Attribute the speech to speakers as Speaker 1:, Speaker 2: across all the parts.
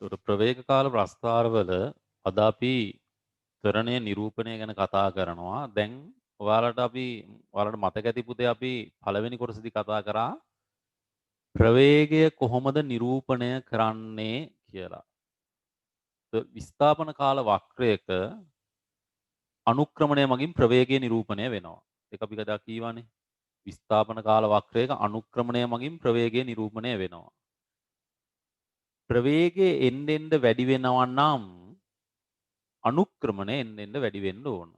Speaker 1: ඒකට ප්‍රවේග කාල ප්‍රස්තාරවල අද අපි ත්වරණය නිරූපණය ගැන කතා කරනවා. දැන් ඔයාලට මතක ඇති පුතේ අපි පළවෙනි කොටසදී කතා කරා ප්‍රවේගය කොහොමද නිරූපණය කරන්නේ කියලා. විස්ථාපන කාල වක්‍රයක අනුක්‍රමණය මගින් ප්‍රවේගය නිරූපණය වෙනවා. ඒක අපි කදා කීවානේ. විස්ථාපන කාල වක්‍රයක අනුක්‍රමණය මගින් ප්‍රවේගය නිරූපණය වෙනවා. ප්‍රවේගය එන්න එන්න වැඩි වෙනවා නම් අනුක්‍රමණය එන්න එන්න වැඩි වෙන්න ඕන.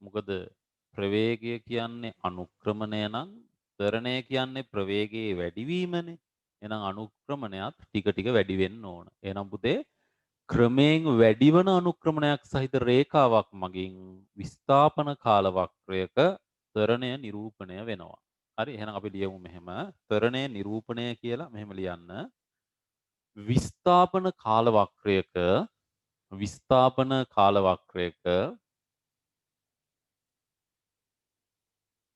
Speaker 1: මොකද ප්‍රවේගය කියන්නේ අනුක්‍රමණය නම් ත්වරණය කියන්නේ ප්‍රවේගයේ වැඩිවීමනේ. එහෙනම් අනුක්‍රමණයත් ටික ටික වැඩි වෙන්න ඕන. එහෙනම් පුතේ ක්‍රමයෙන් වැඩිවන අනුක්‍රමණයක් සහිත රේඛාවක් මගින් විස්ථාපන කාල වක්‍රයක ත්වරණය නිරූපණය වෙනවා. හරි එහෙනම් අපි ලියමු මෙහෙම ත්වරණය නිරූපණය කියලා මෙහෙම ලියන්න. විස්ථාපන කාල වක්‍රයක විස්ථාපන කාල වක්‍රයක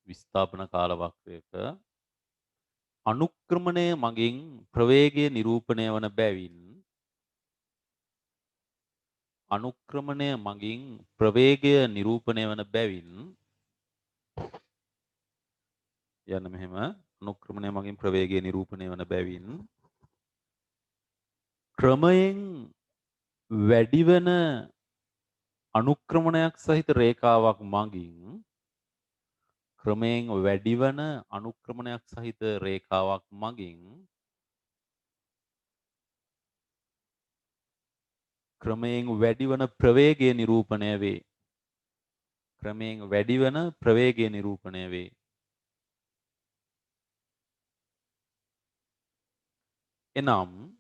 Speaker 1: විස්ථාපන කාල වක්‍රයක අනුක්‍රමණය මගින් ප්‍රවේගය නිරූපණය වන බැවින් අනුක්‍රමණය මගින් ප්‍රවේගය නිරූපණය වන බැවින් යන්න මෙහෙම අනුක්‍රමණය මගින් ප්‍රවේගය නිරූපණය වන බැවින් ක්‍රමයෙන් වැඩිවන අනුක්‍රමණයක් සහිත රේඛාවක් මගින් ක්‍රමයෙන් වැඩිවන අනුක්‍රමණයක් සහිත රේඛාවක් මගින් ක්‍රමයෙන් වැඩිවන ප්‍රවේගය නිරූපණය වේ. ක්‍රමයෙන් වැඩිවන ප්‍රවේගය නිරූපණය වේ. එනම්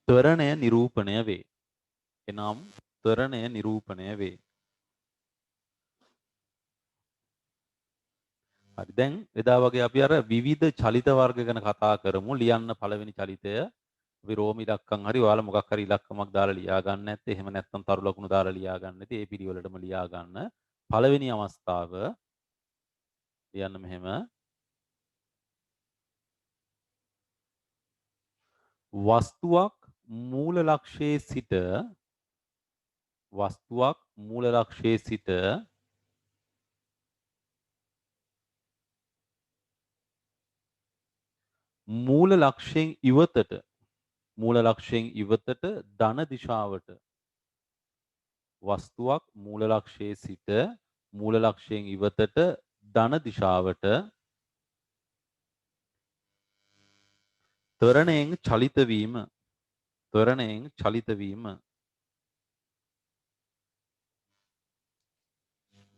Speaker 1: ත්වරණය නිරූපණය වේ. එනම් ත්වරණය නිරූපණය වේ. හරි දැන් එදා වගේ අපි අර විවිධ චලිත වර්ග ගැන කතා කරමු. ලියන්න පළවෙනි චලිතය අපි රෝම ඉලක්කම් හරි ඔයාලා මොකක් හරි ඉලක්කමක් දාලා ලියා ගන්න නැත්නම් එහෙම නැත්නම් තරු ලකුණු දාලා ලියා ගන්න ඉතින් ඒ පිළිවෙලටම ලියා ගන්න. පළවෙනි අවස්ථාව ලියන්න මෙහෙම වස්තුවක් මූල ලක්ෂයේ සිට වස්තුවක් මූල ලක්ෂයේ සිට මූල ලක්ෂයෙන් ඉවතට ධන දිශාවට වස්තුවක් මූල ලක්ෂයේ සිට මූල ලක්ෂයෙන් ඉවතට ධන දිශාවට ත්වරණයෙන් චලිත වීම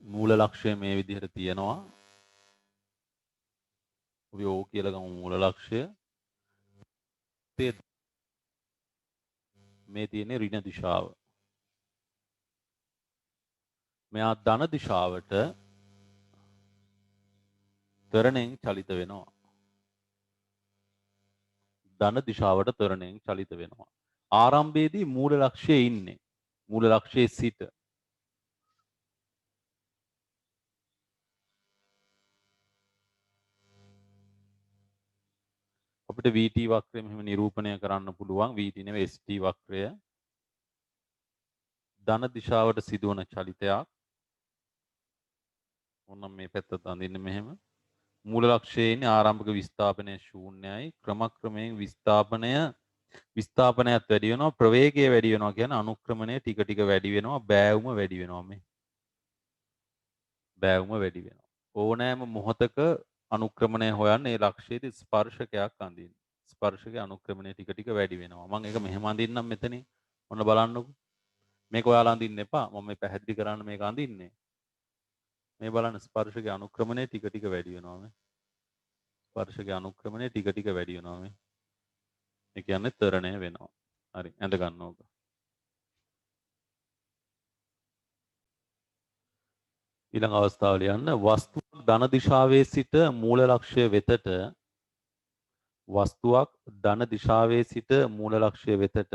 Speaker 1: මූල ලක්ෂය මේ විදිහට තියෙනවා. අපි ඕ කියලා ගමු මූල ලක්ෂය. මේ තියෙන්නේ ඍණ දිශාව. මෙයා ධන දිශාවට ත්වරණයෙන් චලිත වෙනවා. ධන දිශාවට ත්වරණයෙන් චලිත වෙනවා. ආරම්භයේදී මූල ලක්ෂයේ ඉන්නේ. මූල ලක්ෂයේ සිට අපිට VT වක්‍රය මෙහෙම නිරූපණය කරන්න පුළුවන්. VT නෙවෙයි ST වක්‍රය. ධන දිශාවට සිදුවන චලිතයක්. ඕනම් මේ පැත්තට අඳින්න මෙහෙම. මූල ලක්ෂයේ ඉන්නේ ආරම්භක විස්ථාපනය ශූන්‍යයි. ක්‍රමක්‍රමයෙන් විස්ථාපනයත් වැඩි වෙනවා. ප්‍රවේගය වැඩි වෙනවා කියන්නේ අනුක්‍රමණය ටික ටික වැඩි වෙනවා. බෑවුම වැඩි වෙනවා මේ. බෑවුම වැඩි වෙනවා. ඕනෑම මොහොතක අනුක්‍රමණය හොයන්න ඒ ලක්ෂයේදී ස්පර්ශකයක් අඳින්න. ස්පර්ශකයේ අනුක්‍රමණය ටික ටික වැඩි වෙනවා. මම ඒක මෙහෙම අඳින්නම් මෙතනින්. ඔන්න බලන්නකෝ. මේක ඔයාලා අඳින්න එපා. මම මේ පැහැදිලි කරන්න මේක අඳින්නේ. මේ බලන්න ස්පර්ශකයේ අනුක්‍රමණය ටික ටික වැඩි වෙනවා මේ. ස්පර්ශකයේ අනුක්‍රමණය ටික ටික වැඩි වෙනවා මේ. ඒ කියන්නේ ත්වරණය වෙනවා. හරි ඇඳ ගන්න ඕක. ඊළඟ අවස්ථාව ලියන්න වස්තුවක් ධන දිශාවේ සිට මූල ලක්ෂ්‍ය වෙතට වස්තුවක් ධන දිශාවේ සිට මූල ලක්ෂ්‍ය වෙතට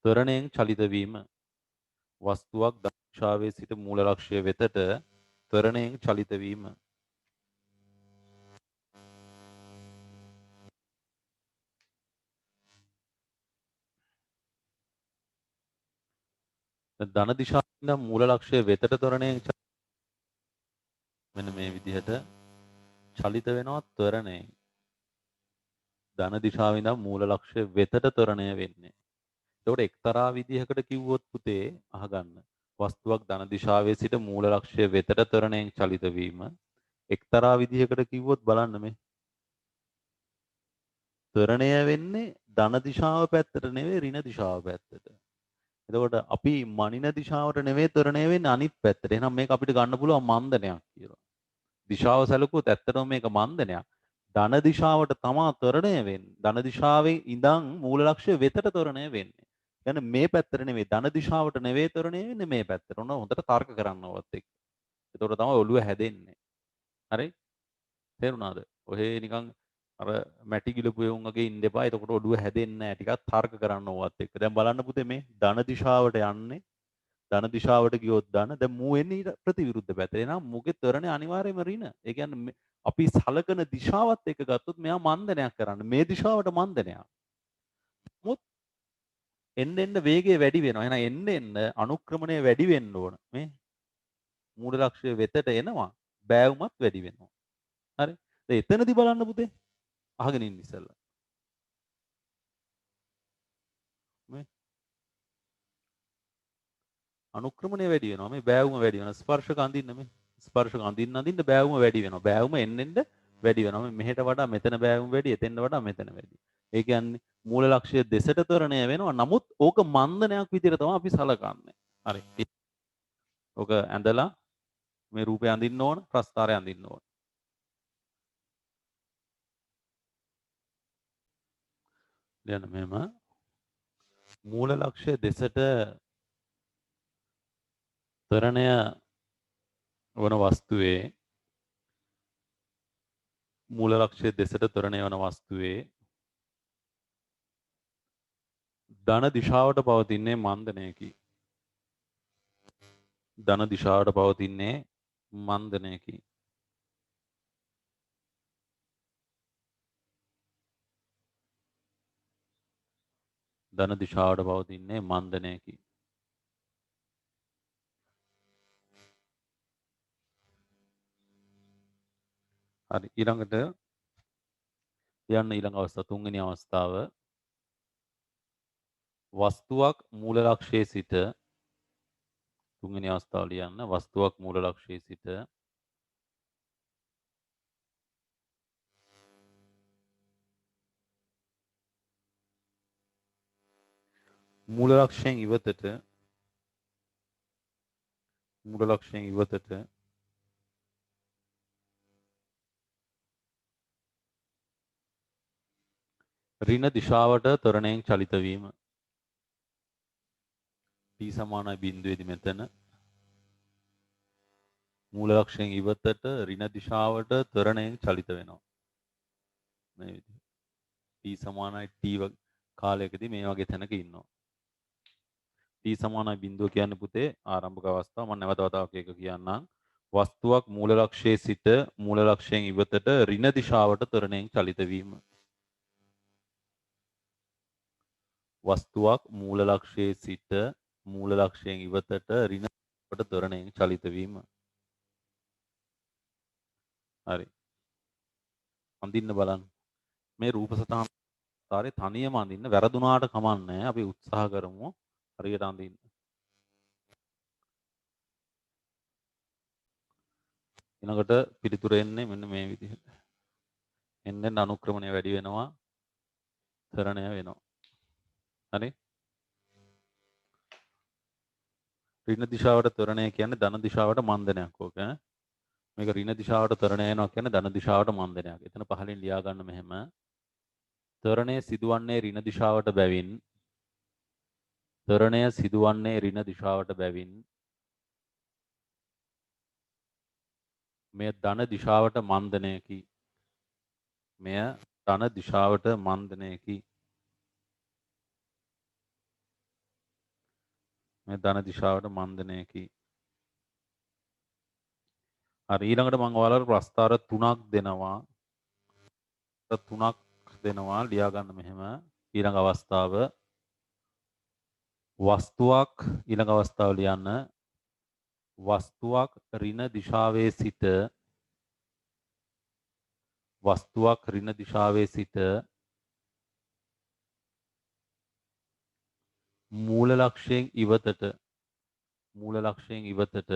Speaker 1: ත්වරණයෙන් චලිත වීම වස්තුවක් ධන දිශාවේ සිට මූල ලක්ෂ්‍ය වෙතට ත්වරණයෙන් චලිත වීම ධන දිශාවෙන් ඉඳන් මූල ලක්ෂ්‍ය වෙතට ත්වරණයෙන් මෙන්න මේ විදිහට චලිත වෙනවා ත්වරණයෙන්. ධන දිශාවෙන් ඉඳන් මූල ලක්ෂ්‍ය වෙතට ත්වරණය වෙන්නේ. එතකොට එක්තරා විදිහකට කිව්වොත් පුතේ අහගන්න. වස්තුවක් ධන දිශාවේ සිට මූල ලක්ෂ්‍ය වෙතට ත්වරණයෙන් චලිත වීම එක්තරා විදිහකට කිව්වොත් බලන්න මේ ත්වරණය වෙන්නේ ධන දිශාව පැත්තට නෙවෙයි ඍණ දිශාව පැත්තට. එතකොට අපි මනින දිශාවට නෙවෙයි ත්වරණය වෙන්නේ අනිත් පැත්තට. එහෙනම් මේක අපිට ගන්න පුළුවන් මන්දනයක් කියලා. දිශාව සැලකුවොත් ඇත්තටම මේක මන්දනයක්. ධන දිශාවට තමා ත්වරණය වෙන්නේ. ධන දිශාවේ ඉඳන් මූල ලක්ෂ්‍ය වෙතට ත්වරණය වෙන්නේ. කියන්නේ මේ පැත්තට නෙවෙයි ධන දිශාවට නෙවෙයි ත්වරණය වෙන්නේ මේ පැත්තට. ඔන්න හොඳට තර්ක කරන්න ඕවත් එක්ක. එතකොට තමයි ඔළුව හැදෙන්නේ. හරි? තේරුණාද? ඔහේ නිකන් අර මැටි ගිලපු එවුන් වගේ ඉන්න එපා. එතකොට ඔළුව හැදෙන්නේ නැහැ. ටිකක් තර්ක කරන්න ඕවත් එක්ක. දැන් බලන්න පුතේ මේ ධන දිශාවට යන්නේ. ධන දිශාවට ගියොත් ධන. දැන් මූ එන්නේ ඊට ප්‍රතිවිරුද්ධ පැත්තට. එහෙනම් මූගේ ත්වරණය අනිවාර්යයෙන්ම ඍණ. ඒ කියන්නේ අපි සලකන දිශාවත් එක්ක ගත්තොත් මෙයා මන්දනයක් කරන්න. මේ දිශාවට මන්දනයක්. මොත් එන්න එන්න වේගය වැඩි වෙනවා. එහෙනම් එන්න එන්න අනුක්‍රමණය වැඩි වෙන්න ඕන. මේ මූල ලක්ෂ්‍ය වෙතට එනවා. බෑවුමත් වැඩි වෙනවා. හරි? දැන් එතනදී බලන්න පුතේ. අහගෙන ඉන්න ඉස්සෙල්ලා. මේ අනුක්‍රමණය වැඩි වෙනවා. මේ බෑවුම වැඩි වෙනවා. ස්පර්ශක අඳින්න මේ. ස්පර්ශක අඳින්න අඳින්න බෑවුම වැඩි වෙනවා. බෑවුම එන්න එන්න වැඩි වෙනවා. මේ මෙහෙට වඩා මෙතන බෑවුම වැඩි, එතෙන්ට වඩා මෙතන වැඩි. ඒ කියන්නේ මූල ලක්ෂ්‍ය දෙසට ත්වරණය වෙනවා. නමුත් ඕක මන්දනයක් විදිහට තමයි අපි සලකන්නේ. හරි. ඕක ඇඳලා මේ රූපය අඳින්න ඕන, ප්‍රස්තාරය අඳින්න ඕන. දැන් මෙහෙම මූල ලක්ෂ්‍ය දෙසට ත්වරණය වන වස්තුවේ මූල ලක්ෂ්‍ය දෙසට ත්වරණය වන වස්තුවේ ධන දිශාවට පවතින්නේ මන්දනයකි. ධන දිශාවට පවතින්නේ මන්දනයකි. ධන දිශාවට පවතින්නේ මන්දනයකි. හරි ඊළඟට යන්න ඊළඟ අවස්ථාව තුන්වෙනි අවස්ථාව වස්තුවක් මූල ලක්ෂ්‍යයේ සිට තුන්වෙනි අවස්ථාව ලියන්න වස්තුවක් මූල ලක්ෂ්‍යයේ සිට මූල ලක්ෂයෙන් ඉවතට ඍණ දිශාවට ත්වරණයෙන් චලිත වීම t සමානයි බිඳුවේදී මෙතන මූල ලක්ෂයෙන් ඉවතට ඍණ දිශාවට ත්වරණයෙන් චලිත වෙනවා මේ විදිහට t සමානයි t කාලයකදී මේ වගේ තැනක ඉන්නවා t සමානයි බිඳුව කියන්නේ පුතේ ආරම්භක අවස්ථාව මම නැවත වතාවක් ඒක කියන්නම් වස්තුවක් මූල ලක්ෂයේ සිට මූල ලක්ෂයෙන් ඉවතට ඍණ දිශාවට ත්වරණයෙන් චලිත වීම වස්තුවක් මූල ලක්ෂයේ සිට මූල ලක්ෂයෙන් ඉවතට ඍණ දිශාවට ත්වරණයෙන් චලිත වීම හරි අඳින්න බලන්න මේ රූප සතහන් තාරේ තනියම අඳින්න වැරදුනාට කමන්නේ අපි උත්සාහ කරමු හරියට අඳින්න ඊළඟට පිළිතුර එන්නේ මෙන්න මේ විදිහට එන්න අනුක්‍රමණය වැඩි වෙනවා තරණය වෙනවා හරි ඍණ දිශාවට ත්වරණය කියන්නේ ධන දිශාවට මන්දනයක් ඕක මේක ඍණ දිශාවට ත්වරණය වෙනවා කියන්නේ ධන දිශාවට මන්දනයක් එතන පහලින් ලියා ගන්න මෙහෙම ත්වරණය සිදුවන්නේ ඍණ දිශාවට බැවින් ත්වරණය සිදුවන්නේ ඍණ දිශාවට බැවින් මෙය ධන දිශාවට මන්දනයකි මෙය ධන දිශාවට මන්දනයකි මේ ධන දිශාවට මන්දනයකි හරි ඊළඟට මම ඔයාලට ප්‍රස්තාර 3ක් දෙනවා ලියා ගන්න මෙහෙම ඊළඟ අවස්ථාව වස්තුවක් ඊළඟ අවස්ථාව ලියන්න. වස්තුවක් ඍණ දිශාවේ සිට වස්තුවක් ඍණ දිශාවේ සිට මූල ලක්ෂයෙන් ඉවතට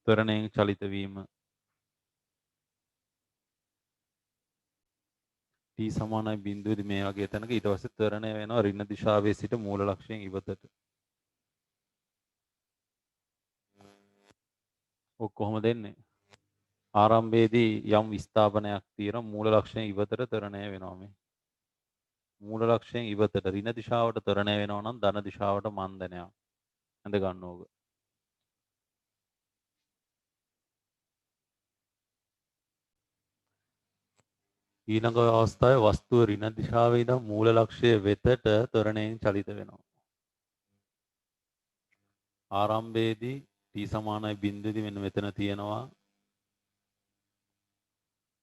Speaker 1: ත්වරණයෙන් චලිත වීම t සමානයි බිඳුවේදී මේ වගේ තැනක ඊට පස්සේ ත්වරණය වෙනවා ඍණ දිශාවේ සිට මූල ලක්ෂයෙන් ඉවතට. ඔක් කොහොමද එන්නේ? ආරම්භයේදී යම් විස්ථාපනයක් තියෙනවා මූල ලක්ෂයෙන් ඉවතට ත්වරණය වෙනවා මේ. මූල ලක්ෂයෙන් ඉවතට ඍණ දිශාවට ත්වරණය වෙනවා නම් ධන දිශාවට මන්දනයක්. හඳ ගන්න ඕක. ඊළඟ අවස්ථාවේ වස්තුව ඍණ දිශාවේ ඉඳන් මූල ලක්ෂය වෙතට ත්වරණයෙන් චලිත වෙනවා. ආරම්භයේදී t සමානයි බිඳුවේදී මෙන්න මෙතන තියෙනවා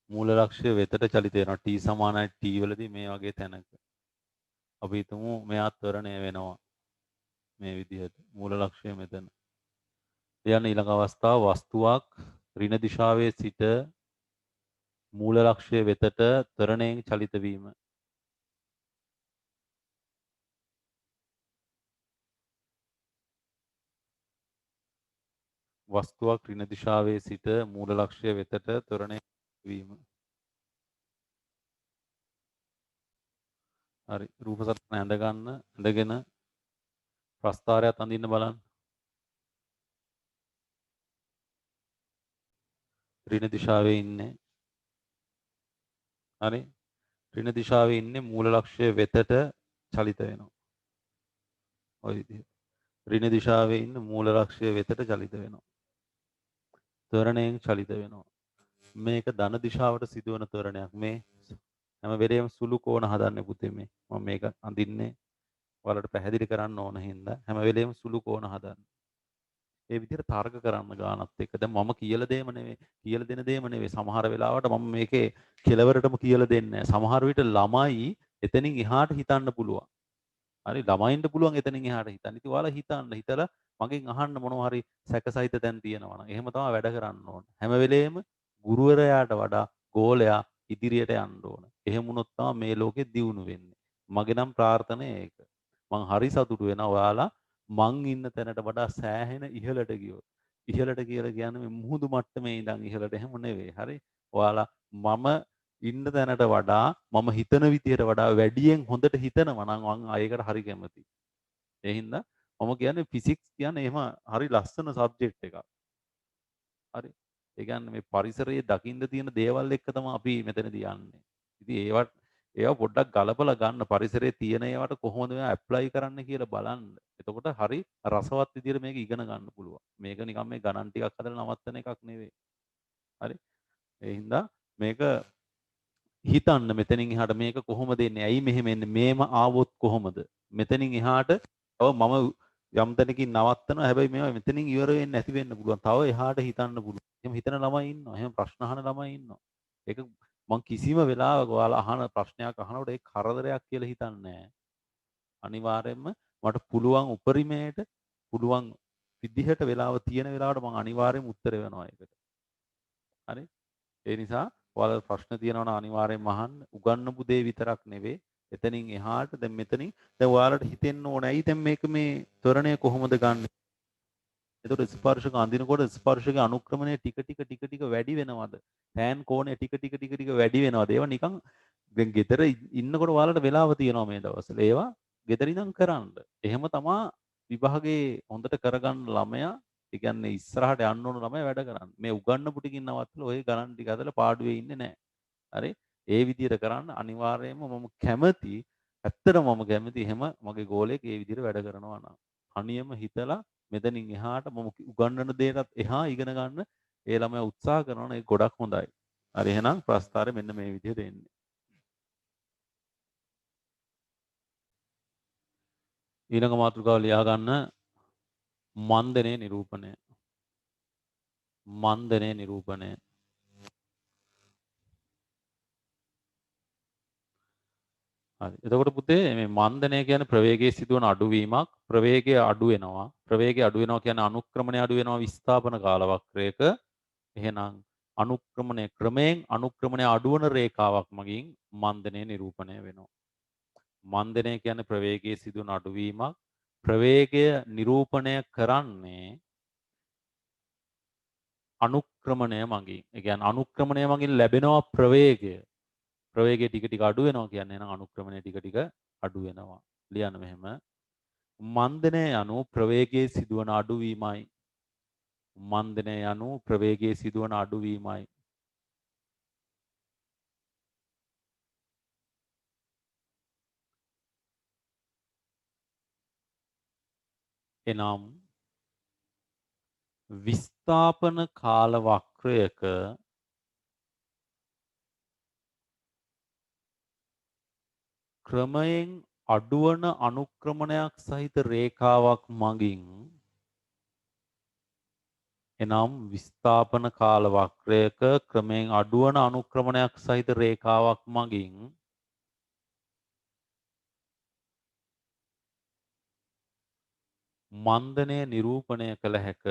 Speaker 1: මූල ලක්ෂ්‍ය වෙතට චලිත වෙනවා t සමානයි t වලදී මේ වගේ තැනක අපි හිතමු මෙයා ත්වරණය වෙනවා මේ විදිහට මූල ලක්ෂ්‍ය මෙතන. ඊළඟ අවස්ථාව වස්තුවක් ඍණ දිශාවේ සිට මූල ලක්ෂ්‍ය වෙතට ත්වරණයෙන් චලිත වීම. වස්තුවක් ඍණ දිශාවේ සිට මූල ලක්ෂ්‍ය වෙතට ත්වරණයෙන් වීම. හරි රූප සටහන ඇඳ ගන්න ඇඳගෙන ප්‍රස්ථාරයත් අඳින්න බලන්න. ඍණ දිශාවේ ඉන්නේ. හරි ඍණ දිශාවේ ඉන්නේ මූල ලක්ෂ්‍ය වෙතට චලිත වෙනවා. ඔය විදිහට. ඍණ දිශාවේ ඉන්න මූල ලක්ෂ්‍ය වෙතට චලිත වෙනවා. ත්වරණයෙන් චලිත වෙනවා. මේක ධන දිශාවට සිදුවන ත්වරණයක්. මේ හැම වෙලේම සුළු කෝණ හදන්නේ පුතේ මේ. මම මේක අඳින්නේ ඔයාලට පැහැදිලි කරන්න ඕන හින්දා හැම වෙලේම සුළු කෝණ හදන්න. ඒ විදිහට තර්ක කරන්න ගානත් එක්ක. දැන් මම කියලා දෙන දේම නෙවෙයි. සමහර වෙලාවට මම මේකේ කෙලවරටම කියලා දෙන්නේ නැහැ. සමහර විට ළමයි එතනින් එහාට හිතන්න පුළුවන්. හරි ළමයින්ට පුළුවන් එතනින් එහාට හිතන්න. ඉතින් ඔයාලා හිතලා මගෙන් අහන්න මොනවා හරි සැකසහිත තැන් තියෙනවා නම් එහෙම තමයි වැඩ කරන්න ඕන. හැම වෙලේම ගුරුවරයාට වඩා ගෝලයා ඉදිරියට යන්න ඕන. එහෙම වුණොත් තමයි මේ ලෝකෙ දියුණු වෙන්නේ. මගේ නම් ප්‍රාර්ථනය ඒක. මං හරි සතුටු වෙනවා ඔයාලා මං ඉන්න තැනට වඩා සෑහෙන ඉහළට ගියොත්. ඉහළට කියලා කියන්නේ මේ මුහුදු මට්ටමේ ඉඳන් ඉහළට එහෙම නෙවෙයි. හරි. ඔයාලා මම ඉන්න තැනට වඩා මම හිතන විදියට වඩා වැඩියෙන් හොඳට හිතනවා නම් මං ඒකට හරි කැමතියි. ඒ හින්දා මම කියන්නේ ෆිසික්ස් කියන්නේ එහෙම හරි ලස්සන සබ්ජෙක්ට් එකක්. හරි. ඒ කියන්නේ මේ පරිසරයේ දකින්න තියෙන දේවල් එක්ක තමයි අපි මෙතනදී යන්නේ. ඉතින් ඒවා පොඩ්ඩක් ගලපලා ගන්න පරිසරයේ තියෙන ඒවාට කොහොමද මේවා ඇප්ලයි කරන්න කියලා බලන්න. එතකොට හරි රසවත් විදියට මේක ඉගෙන ගන්න පුළුවන්. මේක නිකන් මේ ගණන් ටිකක් හදලා නවත්තන එකක් නෙවෙයි. හරි. ඒ හින්දා මේක හිතන්න මෙතනින් එහාට මේක කොහොමද එන්නේ? ඇයි මෙහෙම එන්නේ? මේම ආවොත් කොහොමද? මෙතනින් එහාට තව මම යම් තැනකින් නවත්තනවා. හැබැයි මේවා මෙතනින් ඉවර වෙන්නේ නැති වෙන්න පුළුවන්. තව එහාට හිතන්න පුළුවන්. එහෙම හිතන ළමයි ඉන්නවා. එහෙම ප්‍රශ්න අහන ළමයි ඉන්නවා. ඒක මං කිසිම වෙලාවක ඔයාලා අහන ප්‍රශ්නයක් අහනකොට ඒක කරදරයක් කියලා හිතන්නේ නැහැ. අනිවාර්යයෙන්ම මට පුළුවන් උපරිමයට පුළුවන් විදිහට වෙලාව තියෙන වෙලාවට මං අනිවාර්යයෙන්ම උත්තර වෙනවා ඒකට. හරි? ඒ නිසා ඔයාලා ප්‍රශ්න තියෙනවා නම් අනිවාර්යෙන්ම අහන්න. උගන්නපු දේ විතරක් නෙවෙයි. එතනින් එහාට දැන් මෙතනින් දැන් ඔයාලට හිතෙන්න ඕන ඇයි දැන් මේක මේ ත්වරණය කොහොමද ගන්න? එතකොට ස්පර්ශක අඳිනකොට ස්පර්ශකේ අනුක්‍රමණය ටික ටික වැඩි වෙනවද? ටෑන් කෝණය ටික වැඩි වෙනවද? ඒවා නිකන් දැන් ගෙදර ඉන්නකොට ඔයාලට වෙලාව තියෙනවා මේ දවස්වල. ඒවා ගෙදර ඉඳන් කරන්න. එහෙම තමා විභාගේ හොඳට කරගන්න ළමයා ඒ කියන්නේ ඉස්සරහට යන්න ඕන ළමයා වැඩ කරන්නේ. මේ උගන්නපු ටිකින් නවත්තලා ඔය ගණන් ටික හදලා පාඩුවේ ඉන්නේ නැහැ. හරි? ඒ විදිහට කරන්න අනිවාර්යයෙන්ම මම කැමති ඇත්තටම මම කැමති එහෙම මගේ ගෝලයෙක් ඒ විදිහට වැඩ කරනවා නම්. අනියම හිතලා මෙතනින් එහාට මම උගන්වන දේටත් එහා ඉගෙන ගන්න ඒ ළමයා උත්සාහ කරනවා නම් ඒක ගොඩක් හොඳයි. හරි එහෙනම් ප්‍රස්තාරය මෙන්න මේ විදිහට එන්නේ. ඊළඟ මාතෘකාව ලියා ගන්න මන්දනේ නිරූපණය. මන්දනය නිරූපණය. හරි. එතකොට පුතේ මේ මන්දනය කියන්නේ ප්‍රවේගයේ සිදුවන අඩුවීමක්. ප්‍රවේගය අඩු වෙනවා. ප්‍රවේගය අඩු වෙනවා කියන්නේ අනුක්‍රමණය අඩු වෙනවා විස්ථාපන කාලවක්‍රයක. එහෙනම් අනුක්‍රමණය ක්‍රමයෙන් අනුක්‍රමණය අඩුවන රේඛාවක් මගින් මන්දනය නිරූපණය වෙනවා. මන්දනය කියන්නේ ප්‍රවේගයේ සිදුවන අඩුවීමක්. ප්‍රවේගය නිරූපණය කරන්නේ අනුක්‍රමණය මගින්. ඒ කියන්නේ අනුක්‍රමණය මගින් ලැබෙනවා ප්‍රවේගය. ප්‍රවේගය ටික ටික අඩු වෙනවා කියන්නේ එහෙනම් අනුක්‍රමණය ටික ටික අඩු වෙනවා. ලියන්න මෙහෙම. මන්දනය යනු ප්‍රවේගයේ සිදුවන අඩුවීමයි. මන්දනය යනු ප්‍රවේගයේ සිදුවන අඩුවීමයි. එනම් විස්ථාපන කාල වක්‍රයක ක්‍රමයෙන් අඩුවන අනුක්‍රමණයක් සහිත රේඛාවක් මගින් එනම් විස්ථාපන කාල වක්‍රයක ක්‍රමයෙන් අඩුවන අනුක්‍රමණයක් සහිත රේඛාවක් මගින් මන්දනය නිරූපණය කළ හැක.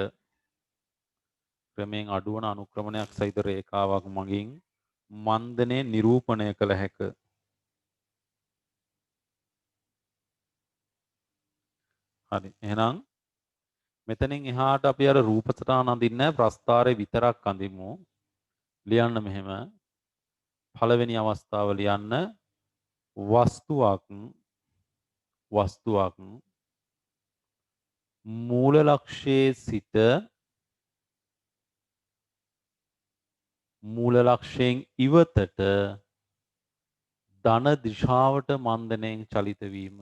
Speaker 1: ක්‍රමයෙන් අඩුවන අනුක්‍රමණයක් සහිත රේඛාවක් මගින් මන්දනය නිරූපණය කළ හැක. හරි. එහෙනම් මෙතනින් එහාට අපි අර රූප සටහන අඳින්නේ නැහැ ප්‍රස්ථාරය විතරක් අඳිමු. ලියන්න මෙහෙම. පළවෙනි අවස්ථාව ලියන්න වස්තුවක් මූල ලක්ෂයේ සිට මූල ලක්ෂයෙන් ඉවතට ධන දිශාවට මන්දනයෙන් චලිත වීම.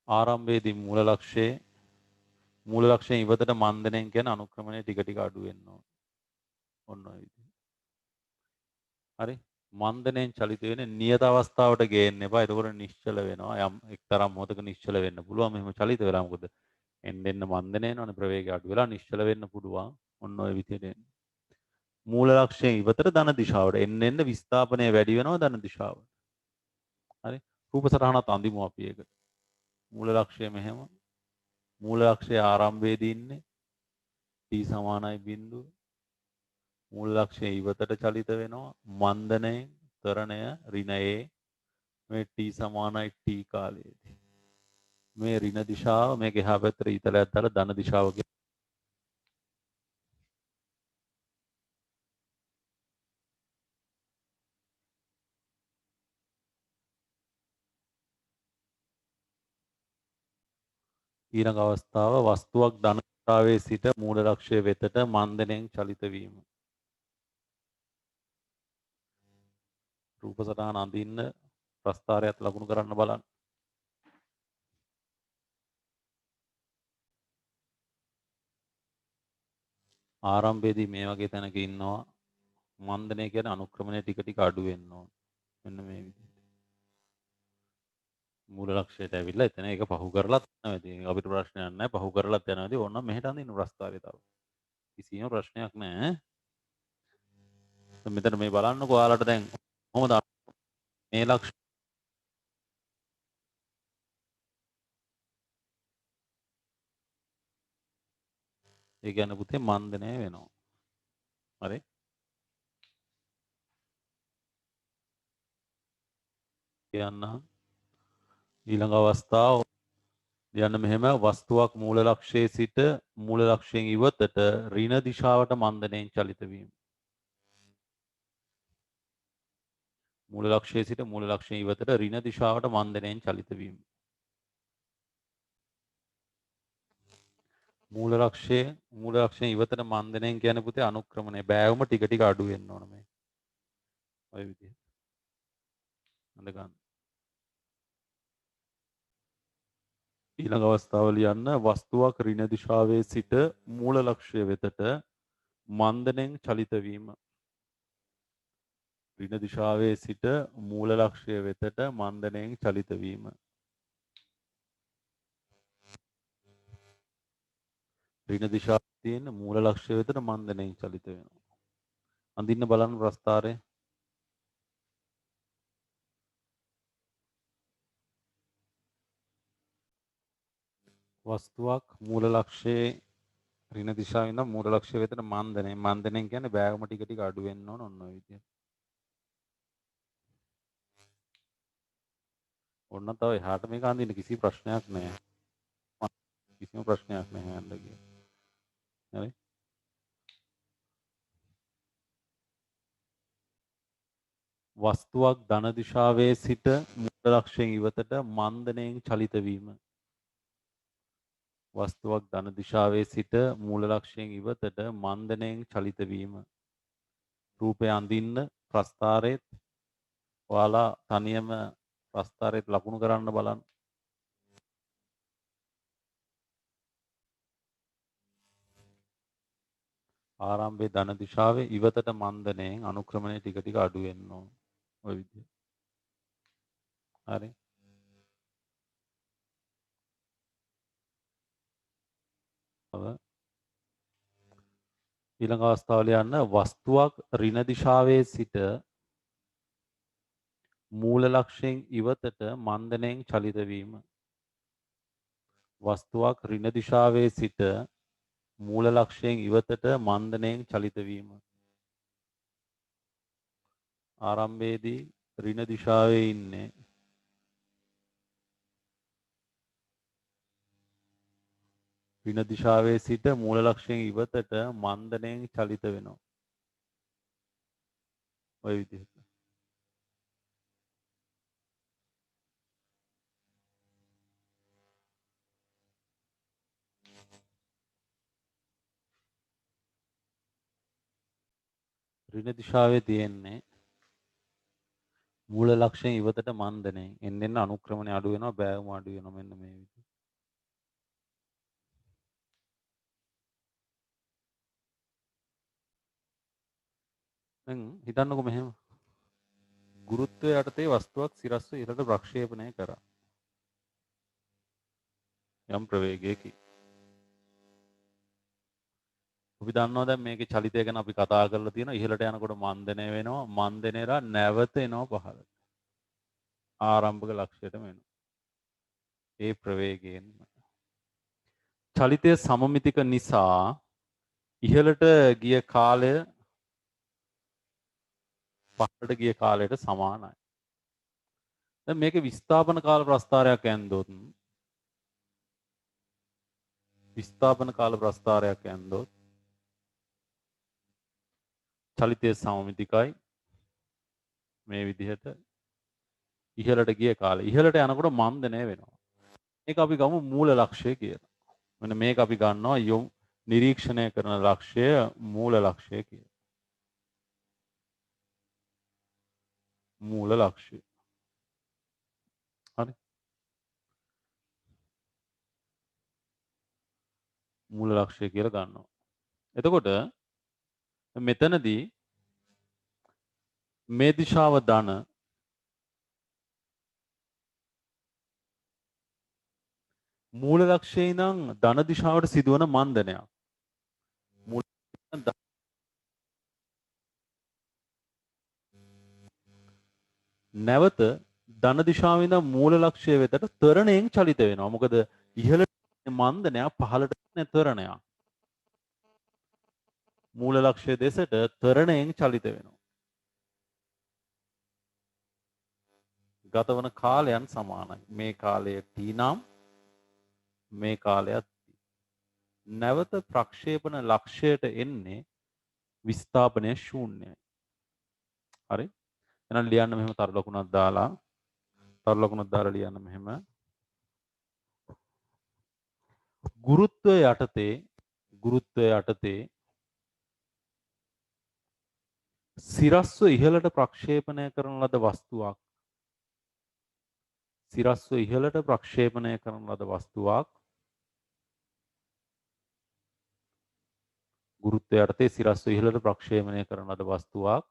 Speaker 1: ආරම්භයේදී මූල ලක්ෂයෙන් ඉවතට මන්දනයෙන් කියන අනුක්‍රමණය ටික ටික අඩු වෙන්න ඕන. ඔන්න ඔය විදිහට. හරි. මන්දනයෙන් චලිත වෙන්නේ නියත අවස්ථාවට ගේන්න එපා. එතකොට නිශ්චල වෙනවා. යම් එක්තරා මොහොතක නිශ්චල වෙන්න පුළුවන්. මෙහෙම චලිත වෙලා මොකද? එන්න මන්දනය වෙනවනේ ප්‍රවේගය අඩු වෙලා නිශ්චල වෙන්න පුළුවන්. ඔන්න ඔය විදිහට එන්න. මූල ලක්ෂයෙන් ඉවතට ධන දිශාවට එන්න විස්ථාපනය වැඩි වෙනවා ධන දිශාවට. හරි. රූප සටහනත් අඳිමු අපි ඒකට. මූල ලක්ෂය මෙහෙම. මූල ලක්ෂයේ ආරම්භයේදී ඉන්නේ t සමානයි බිඳුව. මූල ලක්ෂයේ ඉවතට චලිත වෙනවා මන්දනයෙන් ත්වරණය ඍණයේ මේ t සමානයි t කාලයේදී. මේ ඍණ දිශාව මේක එහා පැත්තට ඊතලයක් දාලා ධන දිශාව ඊළඟ අවස්ථාව වස්තුවක් ධන දිශාවේ සිට මූල ලක්ෂය වෙතට මන්දනයෙන් චලිත වීම. රූප සටහන අඳින්න ප්‍රස්ථාරයත් ලකුණු කරන්න බලන්න. ආරම්භයේදී මේ වගේ තැනක ඉන්නවා මන්දනය කියන්නේ අනුක්‍රමණය ටික ටික අඩු වෙන්න ඕන. මෙන්න මේ විදිහට. මූල ලක්ෂයට ඇවිල්ලා එතන ඒක පහු කරලත් යනවා. ඉතින් අපිට ප්‍රශ්නයක් නැහැ. පහු කරලත් යනවා. ඉතින් ඕනනම් මෙහෙට අඳින්න ප්‍රස්ථාරය තව. කිසිම ප්‍රශ්නයක් නැහැ. මෙතන මේ බලන්නකෝ ඔයාලට දැන් කොහොමද මේ ලක්ෂ ඒ කියන්නේ පුතේ මන්දනය වෙනවා. හරි. කියන්න ඊළඟ අවස්ථාව යන්න මෙහෙම වස්තුවක් මූල ලක්ෂයේ සිට මූල ලක්ෂයෙන් ඉවතට ඍණ දිශාවට මන්දනයෙන් චලිත වීම. මූල ලක්ෂයේ සිට මූල ලක්ෂයෙන් ඉවතට ඍණ දිශාවට මන්දනයෙන් චලිත වීම. මූල ලක්ෂයෙන් ඉවතට මන්දනයෙන් කියන්නේ පුතේ අනුක්‍රමණය බෑවුම ටික ටික අඩු වෙන්න ඕන මේ. ඔය විදිහට. අඳ ගන්න. ඊළඟ අවස්ථාව ලියන්න වස්තුවක් ඍණ දිශාවේ සිට මූල ලක්ෂ්‍ය වෙතට මන්දනයෙන් චලිත වීම. ඍණ දිශාවේ සිට මූල ලක්ෂ්‍ය වෙතට මන්දනයෙන් චලිත වීම. ඍණ දිශාවේ තියෙන මූල ලක්ෂ්‍ය වෙතට මන්දණයෙන් චලිත වෙනවා. අඳින්න බලන්න ප්‍රස්ථාරය. වස්තුවක් මූල ලක්ෂයේ ඍණ දිශාවේ ඉඳන් මූල ලක්ෂ්‍ය වෙතට මන්දණය. මන්දණයෙන් කියන්නේ බෑගම ටික ටික අඩු වෙන්න ඕන ඔන්න ඔය විදිහට. ඔන්න තව එහාට මේක අඳින්න කිසි ප්‍රශ්නයක් නැහැ. කිසිම ප්‍රශ්නයක් නැහැ යන්න කියලා. හරි. වස්තුවක් ධන දිශාවේ සිට මූල ලක්ෂයෙන් ඉවතට මන්දණයෙන් චලිත වීම. වස්තුවක් ධන දිශාවේ සිට මූල ලක්ෂයෙන් ඉවතට මන්දණයෙන් චලිත වීම. රූපය අඳින්න ප්‍රස්ථාරයේත් ඔයාලා තනියම ප්‍රස්ථාරයේත් ලකුණු කරන්න බලන්න. ආරම්භයේ ධන දිශාවේ ඉවතට මන්දණයෙන් අනුක්‍රමණය ටික ටික අඩු වෙන්න ඕන. ඔය විදිහට. හරි. ඊළඟ අවස්ථාව ලියන්න වස්තුවක් ඍණ දිශාවේ සිට මූල ලක්ෂයෙන් ඉවතට මන්දණයෙන් චලිත වීම. වස්තුවක් ඍණ දිශාවේ සිට මූල ලක්ෂයෙන් ඉවතට මන්දණයෙන් චලිත වීම. ආරම්භයේදී ඍණ දිශාවේ ඉන්නේ ඍණ දිශාවේ සිට මූල ලක්ෂයෙන් ඉවතට මන්දණයෙන් චලිත වෙනවා. ඔය විදිහට. ඍණ දිශාවේ තියෙන්නේ මූල ලක්ෂයෙන් ඉවතට මන්දණයෙන් එන්න අනුක්‍රමණය අඩු වෙනවා බෑගම අඩු වෙනවා මෙන්න මේ විදිහට. දැන් හිතන්නකෝ මෙහෙම ගුරුත්වය යටතේ වස්තුවක් සිරස්ව ඉහළට ප්‍රක්ෂේපණය කරා. යම් ප්‍රවේගයකින්. අපි දන්නවා දැන් මේකේ චලිතය ගැන අපි කතා කරලා තියෙනවා ඉහළට යනකොට මන්දනය වෙනවා මන්දනේලා නැවත එනවා පහළට. ආරම්භක ලක්ෂයටම එනවා. ඒ ප්‍රවේගයෙන් චලිතය සමමිතික නිසා ඉහළට ගිය කාලය පහළට ගිය කාලයට සමානයි. දැන් මේකේ විස්ථාපන කාල ප්‍රස්ථාරයක් ඇන්දොත් විස්ථාපන කාල ප්‍රස්ථාරයක් ඇන්දොත් චලිතය සමමිතිකයි මේ විදිහට ඉහළට ගිය කාලේ ඉහළට යනකොට මන්දනය වෙනවා. මේක අපි ගමු මූල ලක්ෂය කියලා. මෙන්න මේක අපි ගන්නවා යොමු නිරීක්ෂණය කරන ලක්ෂය මූල ලක්ෂය කියලා. මූල ලක්ෂය. හරි. මූල ලක්ෂය කියලා ගන්නවා. එතකොට මෙතනදී මේ දිශාව ධන මූල ලක්ෂයේ ඉඳන් ධන දිශාවට සිදුවන මන්දනයක්. මූල නැවත ධන දිශාවේ ඉඳන් මූල ලක්ෂය වෙතට ත්වරණයෙන් චලිත වෙනවා. මොකද ඉහළට මන්දනයක් පහළට ත්වරණයක්. මූල ලක්ෂය දෙසට ත්වරණයෙන් චලිත වෙනවා. ගතවන කාලයන් සමානයි. මේ කාලය T නම් මේ කාලයත් නැවත ප්‍රක්ෂේපණ ලක්ෂයට එන්නේ විස්ථාපනය ශූන්‍යයි. හරි? එහෙනම් ලියන්න මෙහෙම තර ලකුණක් දාලා ලියන්න මෙහෙම ගුරුත්වය යටතේ සිරස්ව ඉහළට ප්‍රක්ෂේපණය කරන ලද වස්තුවක් ගුරුත්වය යටතේ සිරස්ව ඉහළට ප්‍රක්ෂේපණය කරන ලද වස්තුවක්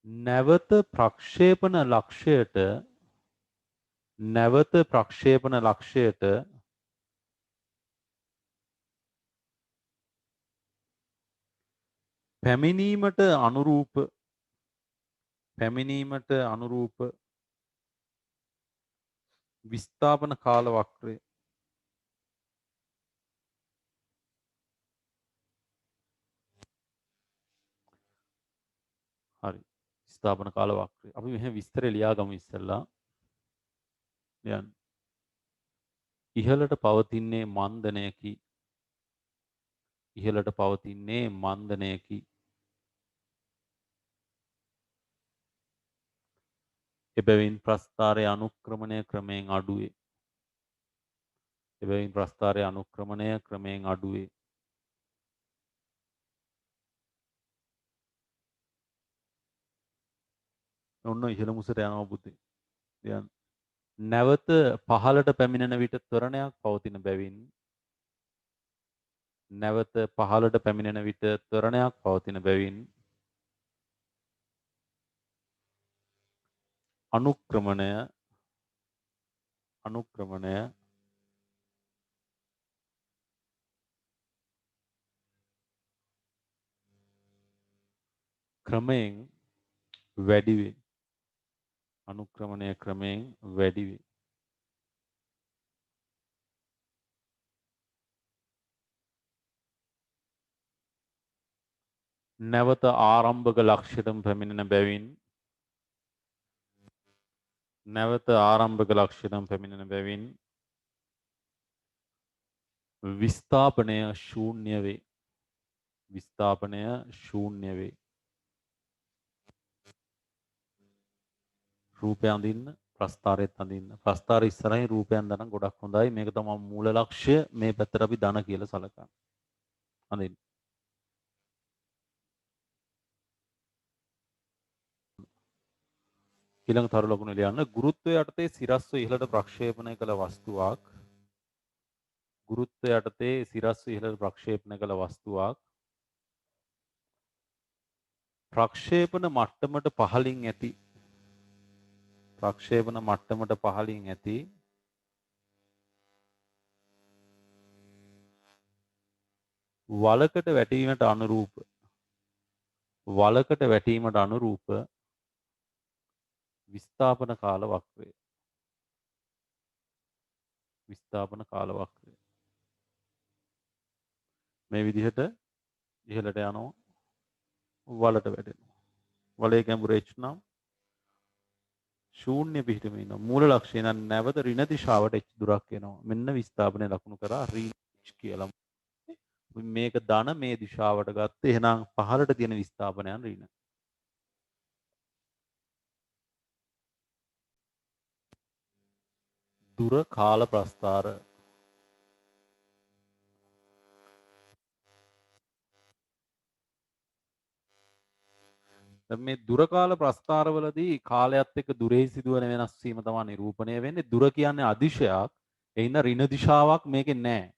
Speaker 1: නැවත ප්‍රක්ෂේපණ ලක්ෂයට පැමිණීමට අනුරූප විස්ථාපන කාල වක්‍රය හරි ස්ථාපන කාල වක්‍රය අපි මෙහෙම විස්තරය ලියා ගමු ඉස්සෙල්ලා යන්න ඉහළට පවතින්නේ මන්දනයකි එබැවින් ප්‍රස්ථාරය අනුක්‍රමණය ක්‍රමයෙන් අඩුවේ ඔන්න ඉහළ මුසට යනවා පුතේ යන්න නැවත පහළට පැමිණෙන විට ත්වරණයක් පවතින බැවින් අනුක්‍රමණය ක්‍රමයෙන් වැඩි වේ. නැවත ආරම්භක ලක්ෂ්‍යයටම පැමිණෙන බැවින් විස්ථාපනය ශූන්‍ය වේ. රූපය අඳින්න ප්‍රස්ථාරයත් අඳින්න. ප්‍රස්ථාර ඉස්සරහින් රූපය අඳින්න ගොඩක් හොඳයි. මේක තමයි මූල ලක්ෂ්‍ය. මේ පැත්තට අපි ධන කියලා සලකනවා. අඳින්න. ඊළඟ තරු ලකුණ ලියන්න. ගුරුත්වය යටතේ සිරස්ව ඉහළට ප්‍රක්ෂේපණය කළ වස්තුවක් ප්‍රක්ෂේපණ මට්ටමට පහළින් ඇති වලකට වැටීමට අනුරූප විස්ථාපන කාල වක්‍රය. මේ විදිහට ඉහළට යනවා වලට වැටෙනවා. වලේ ගැඹුර h නම් ශූන්‍ය පිහිටම ඉන්නවා. මූල ලක්ෂ්‍යය නම් නැවත ඍණ දිශාවට h දුරක් එනවා. මෙන්න විස්ථාපනය ලකුණු කරා රීච් කියලා. මේක ධන මේ දිශාවට ගත්තේ එහෙනම් පහළට තියෙන විස්ථාපනයන් ඍණ. දුර කාල ප්‍රස්ථාර මේ දුර කාල ප්‍රස්ථාරවලදී කාලයත් එක්ක දුරෙහි සිදුවන වෙනස් වීම තමයි නිරූපණය වෙන්නේ. දුර කියන්නේ අදිශයක්. ඒ හින්දා ඍණ දිශාවක් මේකේ නැහැ.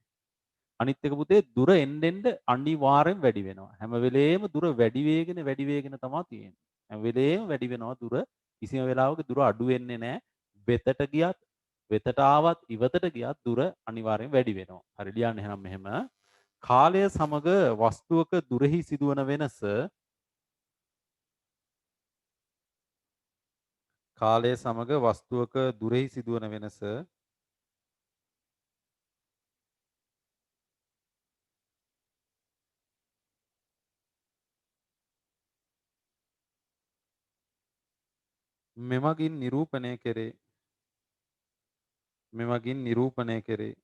Speaker 1: අනිත් එක පුතේ දුර එන්න අනිවාර්යෙන් වැඩි වෙනවා. හැම වෙලේම දුර වැඩි වේගෙන තමයි තියෙන්නේ. හැම වෙලේම වැඩි වෙනවා දුර. කිසිම වෙලාවක දුර අඩු වෙන්නේ නැහැ. වෙතට ආවත් ඉවතට ගියත් දුර අනිවාර්යෙන් වැඩි වෙනවා. හරි ලියන්න එහෙනම් මෙහෙම. කාලය සමග වස්තුවක දුරෙහි සිදුවන වෙනස මෙමගින් නිරූපණය කෙරේ.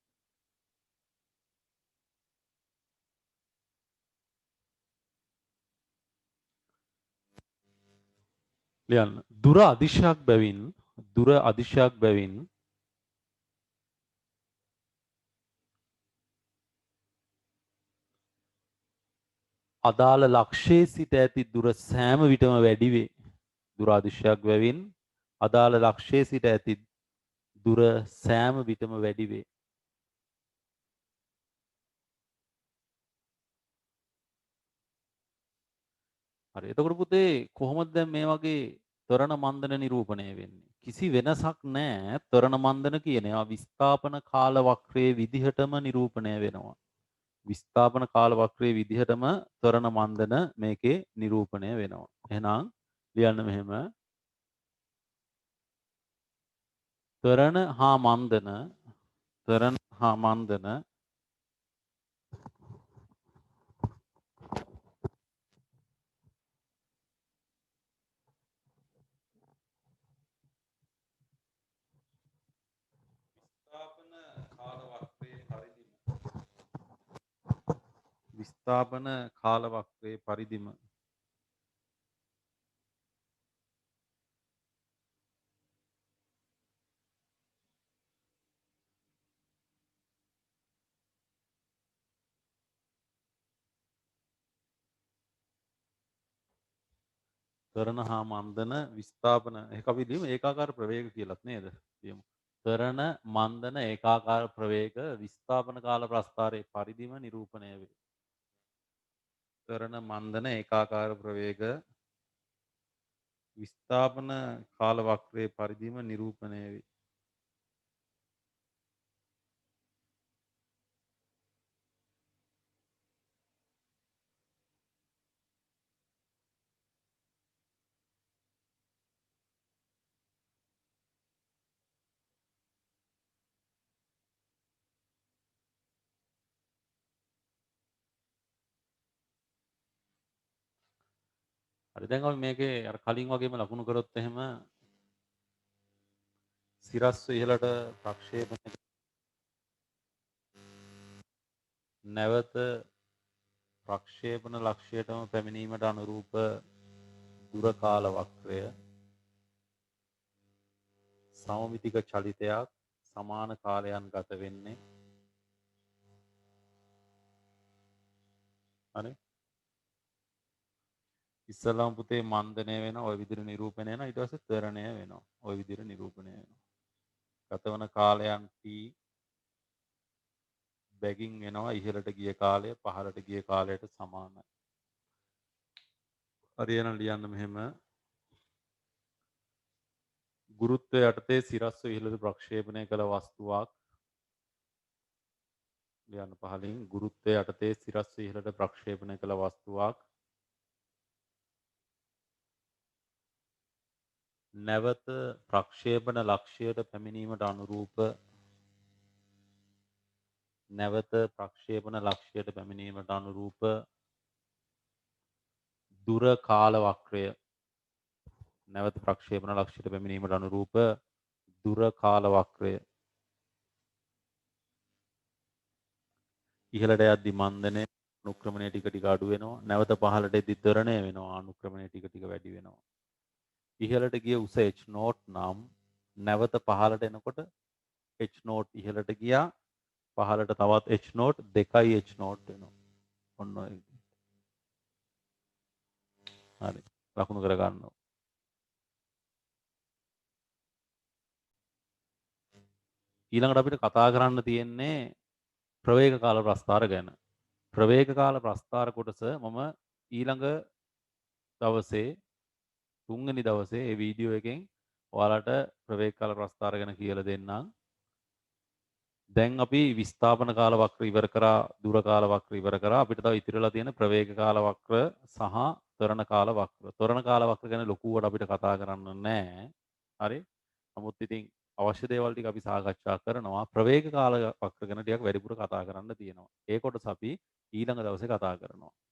Speaker 1: ලියන්න. දුර අදිශයක් බැවින් අදාළ ලක්ෂයේ සිට ඇති දුර සෑම විටම වැඩි වේ. දුර අදිශයක් බැවින් අදාළ ලක්ෂයේ සිට ඇති දුර සෑම විටම වැඩි වේ. හරි. එතකොට පුතේ කොහොමද දැන් මේ වගේ ත්වරණ මන්දන නිරූපණය වෙන්නේ? කිසි වෙනසක් නැහැ. ත්වරණ මන්දන කියන ඒවා විස්ථාපන කාල වක්‍රයේ විදිහටම නිරූපණය වෙනවා. විස්ථාපන කාල වක්‍රයේ විදිහටම ත්වරණ මන්දන මේකේ නිරූපණය වෙනවා. එහෙනම් ලියන්න මෙහෙම ත්වරණ හා මන්දන විස්ථාපන කාල වක්‍රයේ පරිදිම ත්වරණ හා මන්දන විස්ථාපන ඒක අපි ලියමු ඒකාකාර ප්‍රවේග කියලාත් නේද? ලියමු. ත්වරණ මන්දන ඒකාකාර ප්‍රවේග විස්ථාපන කාල ප්‍රස්ථාරයේ පරිදිම නිරූපණය වේ. ත්වරණ මන්දන ඒකාකාර ප්‍රවේග විස්ථාපන කාල වක්‍රයේ පරිදිම නිරූපණය වේ. හරි දැන් අපි මේකේ අර කලින් වගේම ලකුණු කරොත් එහෙම සිරස්ව ඉහළට ප්‍රක්ෂේපණය නැවත ප්‍රක්ෂේපණ ලක්ෂයටම පැමිණීමට අනුරූප දුර කාල වක්‍රය සමමිතික චලිතයක් සමාන කාලයන් ගත වෙන්නේ හරි ඉස්සලාම් පුතේ මන්දනය වෙනවා ওই විදිහට නිරූපණය වෙනවා ඊට පස්සේ ත්වරණය වෙනවා ওই විදිහට නිරූපණය වෙනවා ගතවන කාලයන් t බැගින් වෙනවා ඉහළට ගිය කාලය පහළට ගිය කාලයට සමානයි හරියන ලියන්න මෙහෙම ගුරුත්වය යටතේ සිරස්ව ඉහළට ප්‍රක්ෂේපණය කළ වස්තුවක් ලියන්න පහලින් ගුරුත්වය යටතේ සිරස්ව ඉහළට ප්‍රක්ෂේපණය කළ වස්තුවක් නැවත ප්‍රක්ෂේපණ ලක්ෂයට පැමිණීමට අනුරූප නැවත ප්‍රක්ෂේපණ ලක්ෂයට පැමිණීමට අනුරූප දුර කාල වක්‍රය නැවත ප්‍රක්ෂේපණ ලක්ෂයට පැමිණීමට අනුරූප දුර කාල වක්‍රය ඉහළට යද්දි මන්දනය අනුක්‍රමණය ටික ටික අඩු වෙනවා නැවත පහළට එද්දි ත්වරණය වෙනවා අනුක්‍රමණය ටික ටික වැඩි වෙනවා ඉහළට ගිය උස h නෝට් නම් නැවත පහළට එනකොට h නෝට් ඉහළට ගියා පහළට තවත් h නෝට් 2යි h නෝට් වෙනවා ඔන්න ඔය විදිහට. හරි ලකුණු කර ගන්නවා ඊළඟට අපිට කතා කරන්න තියෙන්නේ ප්‍රවේග කාල ප්‍රස්ථාර ගැන ප්‍රවේග කාල ප්‍රස්ථාර කොටස මම ඊළඟ දවසේ තුන්වෙනි දවසේ මේ වීඩියෝ එකෙන් ඔයාලට ප්‍රවේග කාල ප්‍රස්ථාර ගැන කියලා දෙන්නම්. දැන් අපි විස්ථාපන කාල වක්‍ර ඉවර කරා දුර කාල වක්‍ර ඉවර කරා අපිට තව ඉතිරිලා තියෙන ප්‍රවේග කාල වක්‍ර සහ ත්වරණ කාල වක්‍ර. ත්වරණ කාල වක්‍ර ගැන ලොකුවට අපිට කතා කරන්න නැහැ. හරි? නමුත් ඉතින් අවශ්‍ය දේවල් ටික අපි සාකච්ඡා කරනවා. ප්‍රවේග කාල වක්‍ර ගැන ටිකක් වැඩිපුර කතා කරන්න තියෙනවා. ඒ කොටස අපි ඊළඟ දවසේ කතා කරනවා.